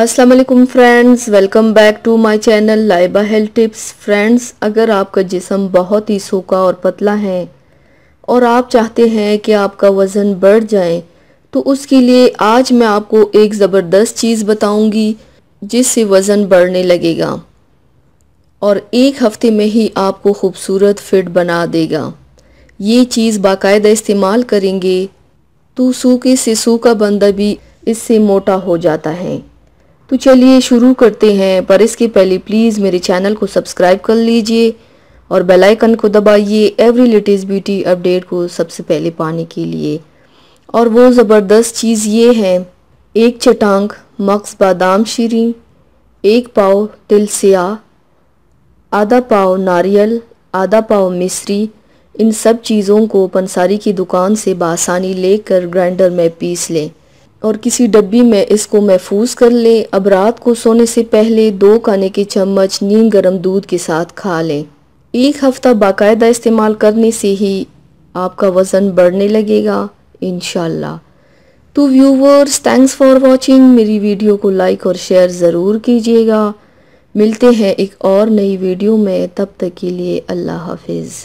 अस्सलाम वालेकुम friends, welcome back to my channel Laiba health tips. Friends, अगर आपका जिस्म बहुत ही सूखा और पतला है और आप चाहते हैं कि आपका वज़न बढ़ जाए, तो उसके लिए आज मैं आपको एक ज़बरदस्त चीज़ बताऊंगी जिससे वज़न बढ़ने लगेगा और एक हफ्ते में ही आपको खूबसूरत फिट बना देगा। ये चीज़ बाकायदा इस्तेमाल करेंगे तो सूखे से सूखा बंदा भी इससे मोटा हो जाता है। तो चलिए शुरू करते हैं, पर इसके पहले प्लीज़ मेरे चैनल को सब्सक्राइब कर लीजिए और बेल आइकन को दबाइए एवरी लेटेस्ट ब्यूटी अपडेट को सबसे पहले पाने के लिए। और वो ज़बरदस्त चीज़ ये है, 1 चटांग मक्स बादाम शीरी, 1 पाव तिल स्याह, आधा पाव नारियल, आधा पाव मिश्री। इन सब चीज़ों को पंसारी की दुकान से बासानी लेकर ग्राइंडर में पीस लें और किसी डब्बी में इसको महफूज कर लें। अब रात को सोने से पहले 2 खाने के चम्मच नीम गर्म दूध के साथ खा लें। एक हफ्ता बाकायदा इस्तेमाल करने से ही आपका वज़न बढ़ने लगेगा इंशाल्लाह। तो व्यूवर्स, थैंक्स फॉर वॉचिंग। मेरी वीडियो को लाइक और शेयर ज़रूर कीजिएगा। मिलते हैं एक और नई वीडियो में, तब तक के लिए अल्लाह हाफिज़।